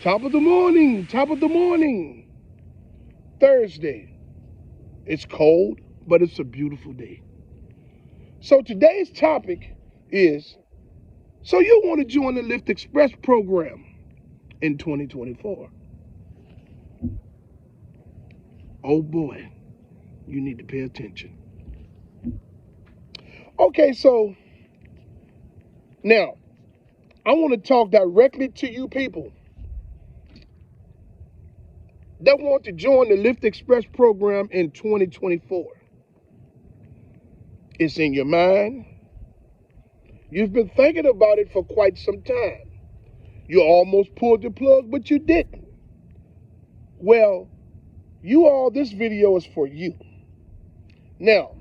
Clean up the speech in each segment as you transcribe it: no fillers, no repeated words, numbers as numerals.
Top of the morning, top of the morning. Thursday. It's cold, but it's a beautiful day. So today's topic is, so you want to join the Lyft Express program in 2024. Oh boy, you need to pay attention. Okay, so now I want to talk directly to you people that want to join the Lyft Express program in 2024. It's in your mind. You've been thinking about it for quite some time. You almost pulled the plug, but you didn't. Well, this video is for you. Now,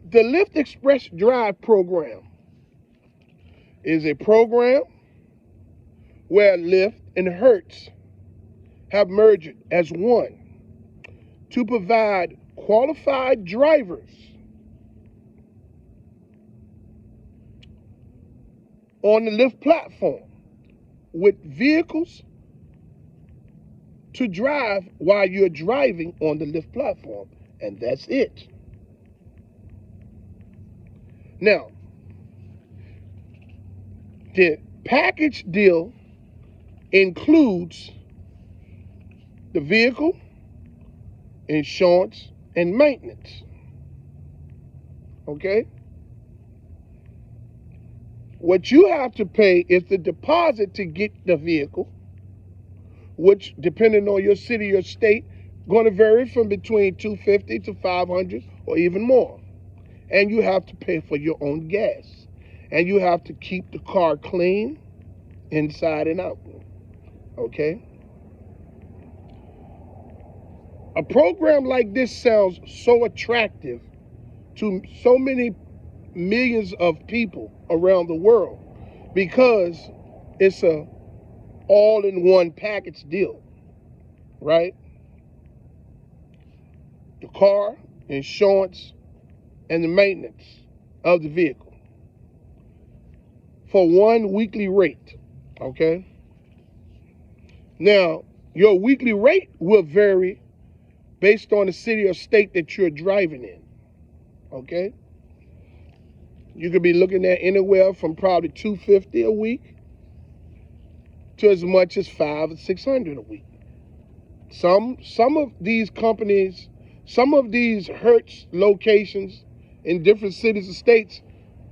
the Lyft Express Drive program is a program where Lyft and Hertz have merged as one to provide qualified drivers on the Lyft platform with vehicles to drive while you're driving on the Lyft platform, and that's it. Now, the package deal includes the vehicle, insurance, and maintenance. Okay? What you have to pay is the deposit to get the vehicle, which, depending on your city or state, going to vary from between $250 to $500 or even more. And you have to pay for your own gas. And you have to keep the car clean inside and out. Okay? A program like this sounds so attractive to so many millions of people around the world because it's a all-in-one package deal, right? The car, insurance, and the maintenance of the vehicle for one weekly rate, okay? Now, your weekly rate will vary based on the city or state that you're driving in, okay? You could be looking at anywhere from probably $250 a week to as much as $500 or $600 a week. Some of these companies, some of these Hertz locations in different cities and states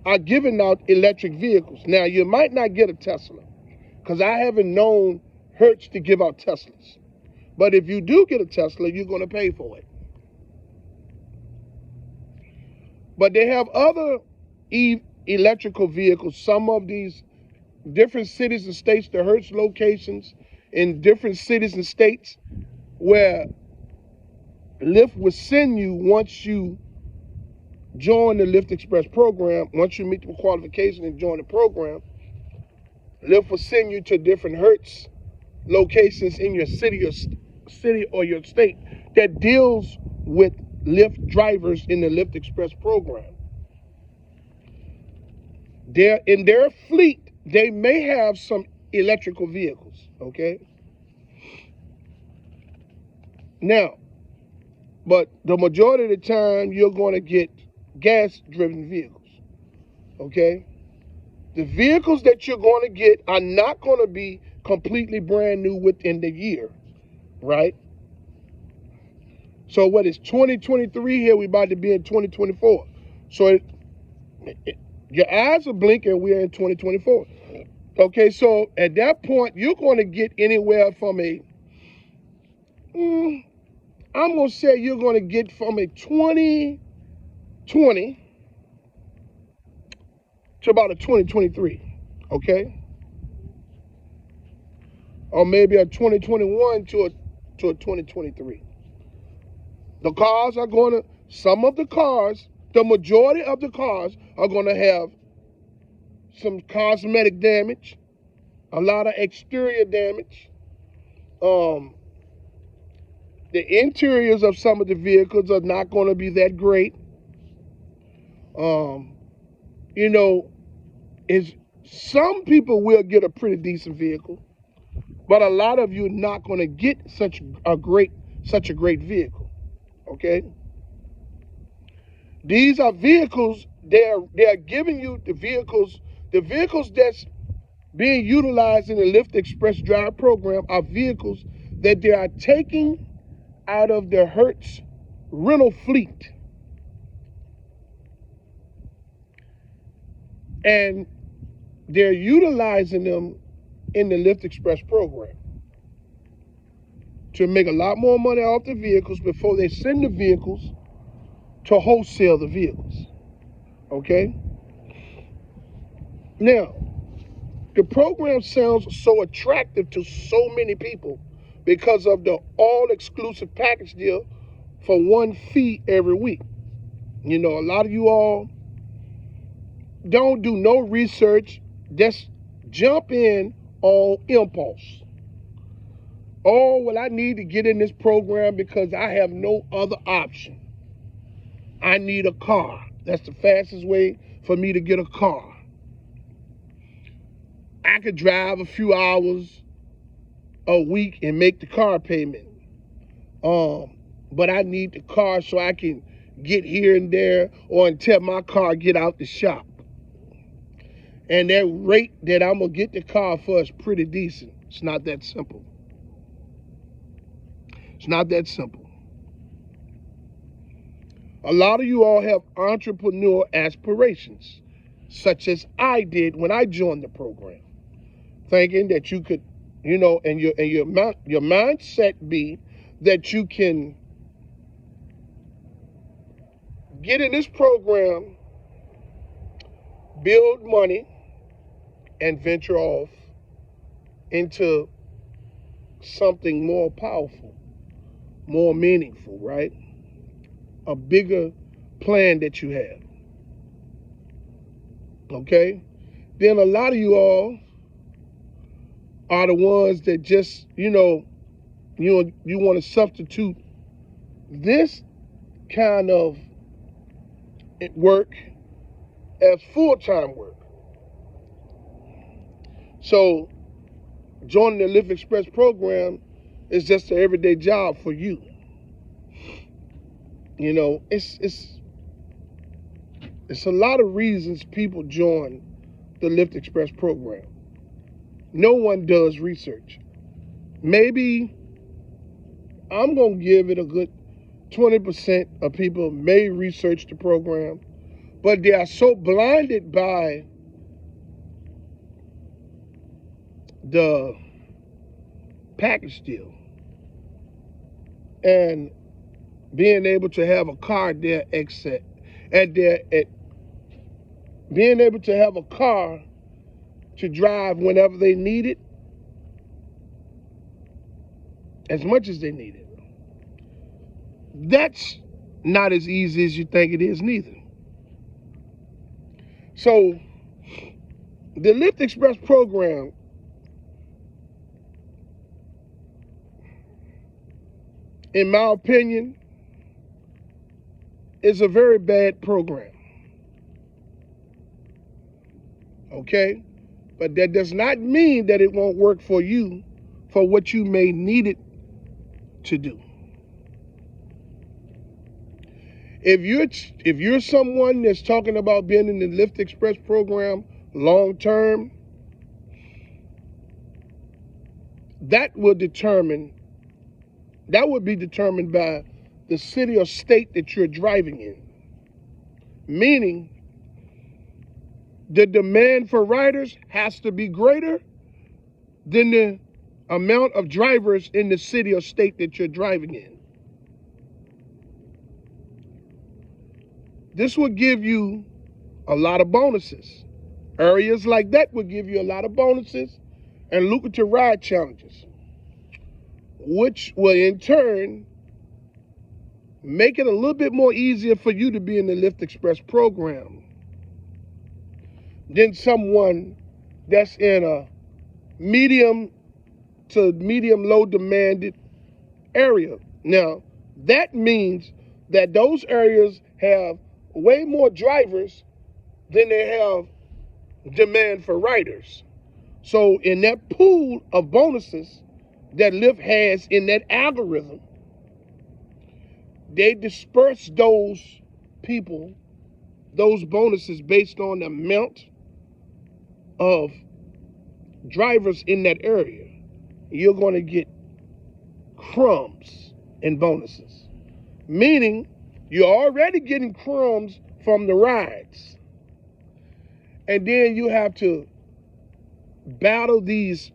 are giving out electric vehicles. Now, you might not get a Tesla because I haven't known Hertz to give out Teslas. But if you do get a Tesla, you're going to pay for it. But they have other electrical vehicles. Some of these different cities and states, the Hertz locations in different cities and states where Lyft will send you once you join the Lyft Express program, once you meet the qualification and join the program, Lyft will send you to different Hertz locations in your city or your state that deals with Lyft drivers in the Lyft Express program. In their fleet, they may have some electrical vehicles, okay? Now, but the majority of the time, you're going to get gas-driven vehicles, okay? The vehicles that you're going to get are not going to be completely brand new within the year, right? So what is 2023 here? We're about to be in 2024. So your eyes are blinking. We're in 2024. Okay, so at that point, you're going to get anywhere from I'm going to say you're going to get from a 2020 to about a 2023, okay? Or maybe a 2021 to a 2023. The cars are going to, the majority of the cars are going to have some cosmetic damage, a lot of exterior damage. The interiors of some of the vehicles are not going to be that great. is some people will get a pretty decent vehicle, but a lot of you are not going to get such a great vehicle. Okay, these are vehicles. They're giving you the vehicles that's being utilized in the Lyft Express Drive program are vehicles that they are taking out of the Hertz rental fleet, and they're utilizing them in the Lyft Express program to make a lot more money off the vehicles before they send the vehicles to wholesale the vehicles. Okay? Now, the program sounds so attractive to so many people because of the all-exclusive package deal for one fee every week. You know, a lot of you all don't do no research, just jump in on impulse. Oh, well, I need to get in this program because I have no other option. I need a car. That's the fastest way for me to get a car. I could drive a few hours a week and make the car payment. But I need the car so I can get here and there or until my car get out the shop. And that rate that I'm going to get the car for is pretty decent. It's not that simple. It's not that simple. A lot of you all have entrepreneur aspirations, such as I did when I joined the program, thinking that you could, you know, and your mindset be that you can get in this program, build money, and venture off into something more powerful, more meaningful, right? A bigger plan that you have. Okay? Then a lot of you all are the ones that just, you want to substitute this kind of work as full-time work. So joining the Lyft Express program is just an everyday job for you. You know, it's a lot of reasons people join the Lyft Express program. No one does research. Maybe I'm going to give it a good 20% of people may research the program, but they are so blinded by the package deal and being able to have a car there being able to have a car to drive whenever they need it, as much as they need it. That's not as easy as you think it is neither. So the Lyft Express program in my opinion is a very bad program. Okay? But that does not mean that it won't work for you for what you may need it to do. If you're someone that's talking about being in the Lyft Express program long term, that would be determined by the city or state that you're driving in. Meaning, the demand for riders has to be greater than the amount of drivers in the city or state that you're driving in. This will give you a lot of bonuses. Areas like that will give you a lot of bonuses and lucrative ride challenges, which will in turn make it a little bit more easier for you to be in the Lyft Express program than someone that's in a medium to medium low demanded area. Now, that means that those areas have way more drivers than they have demand for riders. So in that pool of bonuses that Lyft has in that algorithm, they disperse those people, those bonuses based on the amount of drivers in that area. You're going to get crumbs and bonuses, meaning you're already getting crumbs from the rides. And then you have to battle these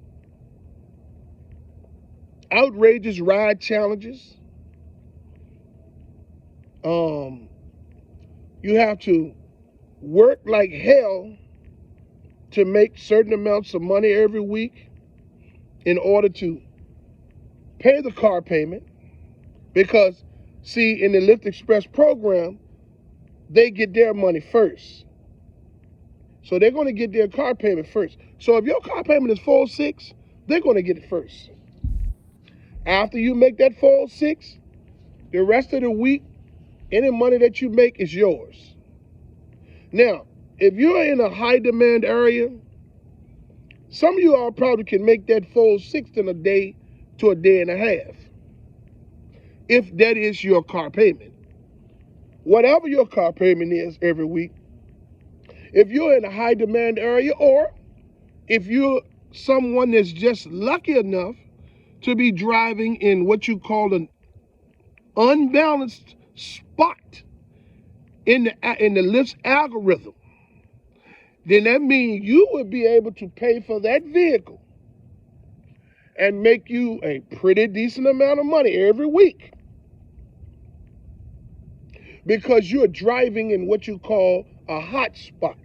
outrageous ride challenges. You have to work like hell to make certain amounts of money every week in order to pay the car payment. Because, see, in the Lyft Express program, they get their money first. So they're going to get their car payment first. So if your car payment is $406, they're going to get it first. After you make that $406, the rest of the week, any money that you make is yours. Now, if you're in a high demand area, some of you all probably can make that $406 in a day to a day and a half, if that is your car payment. Whatever your car payment is every week, if you're in a high demand area, or if you're someone that's just lucky enough to be driving in what you call an unbalanced spot in the Lyft's algorithm, then that means you would be able to pay for that vehicle and make you a pretty decent amount of money every week, because you're driving in what you call a hot spot,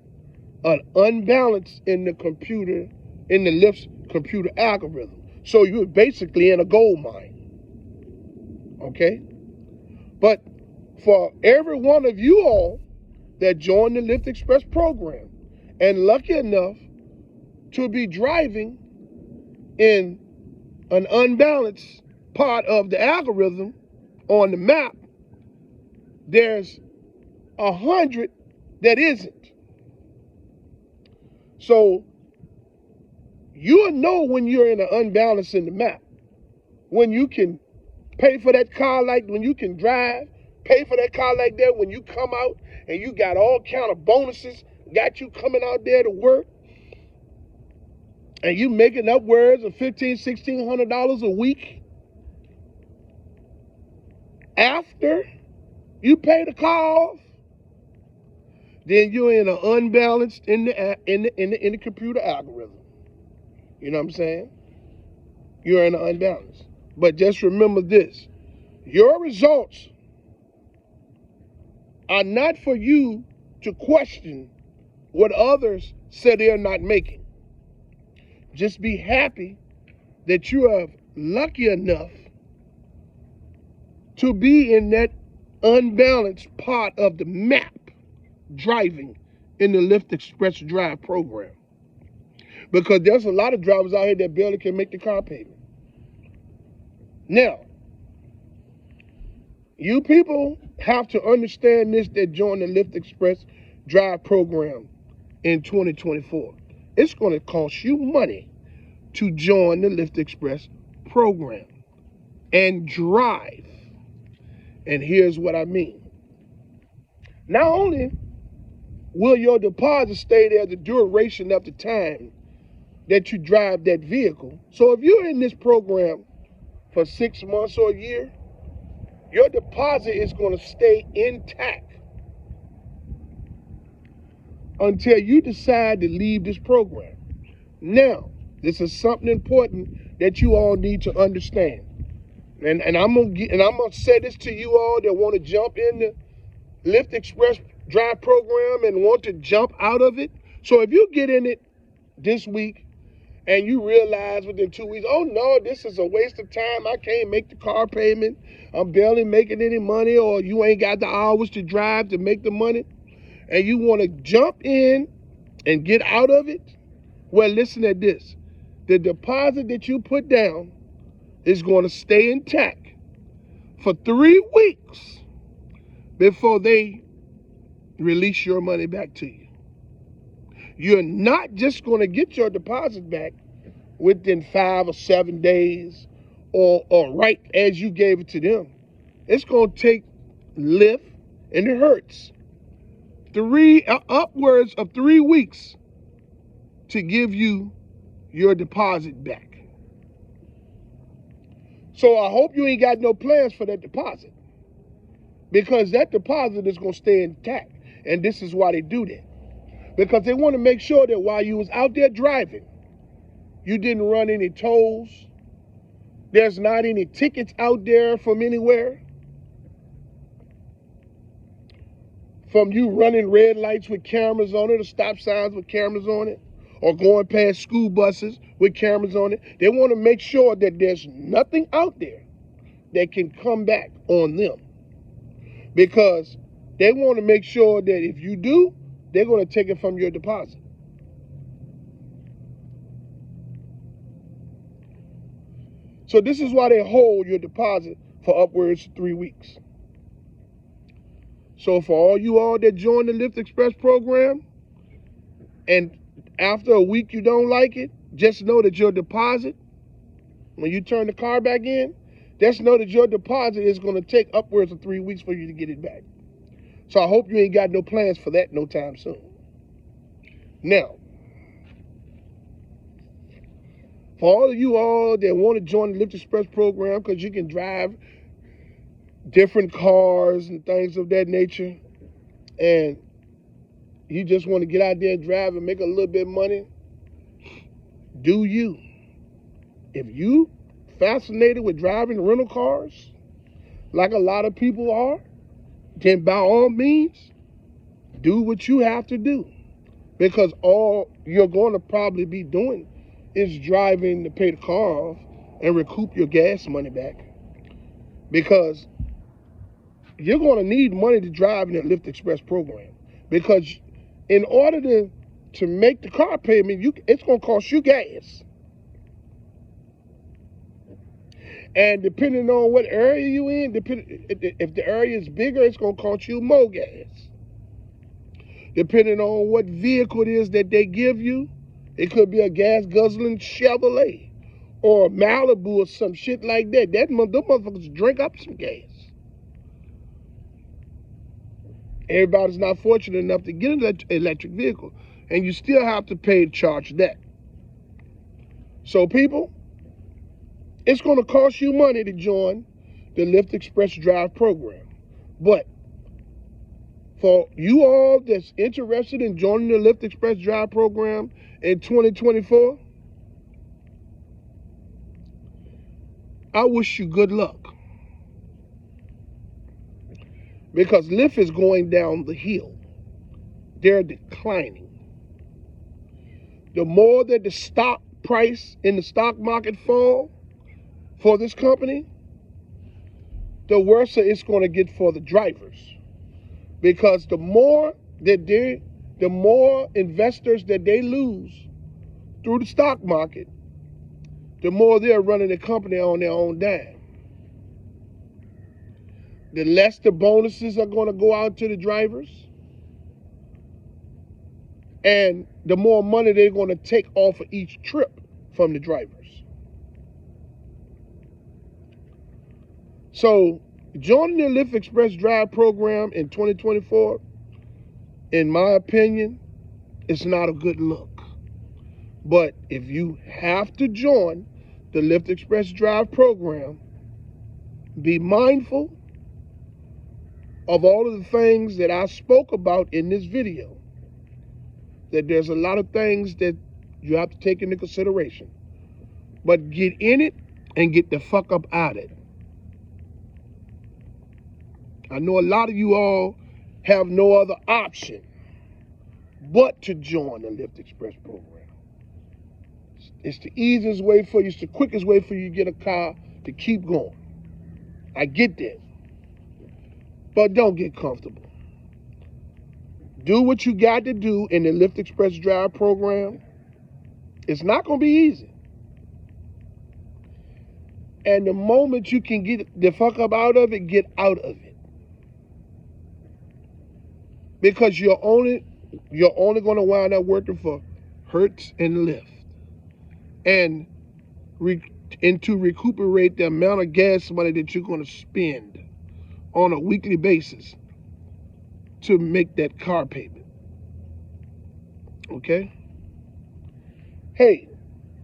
an unbalance in the computer, in the Lyft's computer algorithm. So you're basically in a gold mine. Okay? But for every one of you all that joined the Lyft Express program and lucky enough to be driving in an unbalanced part of the algorithm on the map, there's 100 that isn't. So you'll know when you're in an unbalance in the map, when you can pay for that car, like when you can drive, pay for that car like that, when you come out and you got all kind of bonuses, got you coming out there to work, and you making upwards of $1,500, $1,600 a week after you pay the car off, then you're in an unbalanced in the computer algorithm. You know what I'm saying? You're in an unbalance. But just remember this: your results are not for you to question what others say they're not making. Just be happy that you are lucky enough to be in that unbalanced part of the map driving in the Lyft Express Drive program. Because there's a lot of drivers out here that barely can make the car payment. Now, you people have to understand this that join the Lyft Express Drive program in 2024. It's going to cost you money to join the Lyft Express program and drive. And here's what I mean. Not only will your deposit stay there the duration of the time that you drive that vehicle. So if you're in this program for 6 months or a year, your deposit is going to stay intact until you decide to leave this program. Now, this is something important that you all need to understand. And I'm gonna say this to you all that want to jump in the Lyft Express Drive program and want to jump out of it. So if you get in it this week and you realize within 2 weeks, oh no, this is a waste of time, I can't make the car payment, I'm barely making any money, or you ain't got the hours to drive to make the money, and you want to jump in and get out of it, well, listen at this. The deposit that you put down is going to stay intact for 3 weeks before they release your money back to you. You're not just going to get your deposit back within 5 or 7 days or right as you gave it to them. It's going to take Lyft, and it hurts, upwards of 3 weeks to give you your deposit back. So I hope you ain't got no plans for that deposit, because that deposit is going to stay intact. And this is why they do that, because they want to make sure that while you was out there driving, you didn't run any tolls. There's not any tickets out there from anywhere, from you running red lights with cameras on it, or stop signs with cameras on it, or going past school buses with cameras on it. They want to make sure that there's nothing out there that can come back on them, because they want to make sure that if you do, they're going to take it from your deposit. So this is why they hold your deposit for upwards of 3 weeks. So for all you all that join the Lyft Express program, and after a week you don't like it, just know that your deposit, when you turn the car back in, just know that your deposit is going to take upwards of 3 weeks for you to get it back. So I hope you ain't got no plans for that no time soon. Now, for all of you all that want to join the Lyft Express program, because you can drive different cars and things of that nature, and you just want to get out there and drive and make a little bit of money, do you. If you fascinated with driving rental cars, like a lot of people are, then by all means, do what you have to do. Because all you're going to probably be doing is driving to pay the car off and recoup your gas money back. Because you're going to need money to drive in the Lyft Express program. Because in order to make the car payment, it's going to cost you gas. And depending on what area you in, if the area is bigger, it's going to cost you more gas. Depending on what vehicle it is that they give you, it could be a gas-guzzling Chevrolet or a Malibu or some shit like that. Those motherfuckers drink up some gas. Everybody's not fortunate enough to get an electric vehicle, and you still have to pay to charge that. So people, it's going to cost you money to join the Lyft Express Drive program. But for you all that's interested in joining the Lyft Express Drive program in 2024, I wish you good luck. Because Lyft is going down the hill. They're declining. The more that the stock price in the stock market fall for this company, the worse it's going to get for the drivers. Because the more investors that they lose through the stock market, the more they're running the company on their own dime. The less the bonuses are going to go out to the drivers, and the more money they're going to take off of each trip from the drivers. So joining the Lyft Express Drive program in 2024, in my opinion, is not a good look. But if you have to join the Lyft Express Drive program, be mindful of all of the things that I spoke about in this video. That there's a lot of things that you have to take into consideration. But get in it and get the fuck up out of it. I know a lot of you all have no other option but to join the Lyft Express program. It's the easiest way for you, it's the quickest way for you to get a car to keep going. I get that. But don't get comfortable. Do what you got to do in the Lyft Express Drive program. It's not going to be easy. And the moment you can get the fuck up out of it, get out of it. Because you're only you're only going to wind up working for Hertz and Lyft. And to recuperate the amount of gas money that you're going to spend on a weekly basis to make that car payment. Okay? Hey,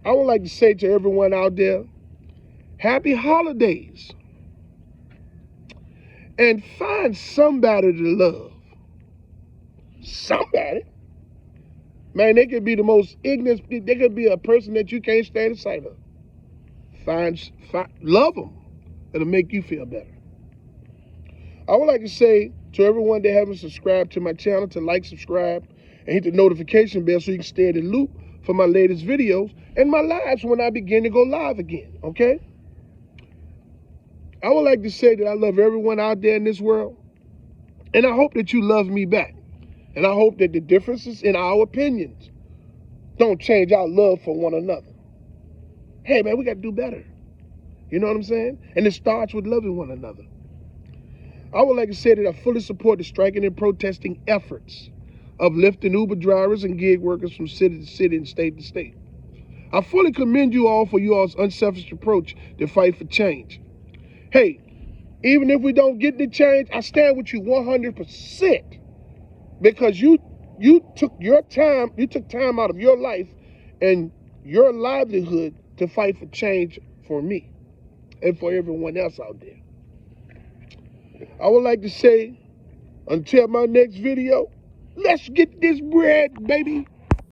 I would like to say to everyone out there, happy holidays. And find somebody to love. Somebody. Man, they could be the most ignorant, they could be a person that you can't stand the sight of. Love them. It'll make you feel better. I would like to say to everyone that haven't subscribed to my channel to like, subscribe, and hit the notification bell so you can stay in the loop for my latest videos and my lives when I begin to go live again, okay? I would like to say that I love everyone out there in this world, and I hope that you love me back. And I hope that the differences in our opinions don't change our love for one another. Hey, man, we got to do better. You know what I'm saying? And it starts with loving one another. I would like to say that I fully support the striking and protesting efforts of Lyft and Uber drivers and gig workers from city to city and state to state. I fully commend you all for your unselfish approach to fight for change. Hey, even if we don't get the change, I stand with you 100%. Because you took time out of your life and your livelihood to fight for change for me and for everyone else out there. I would like to say, until my next video, let's get this bread, baby.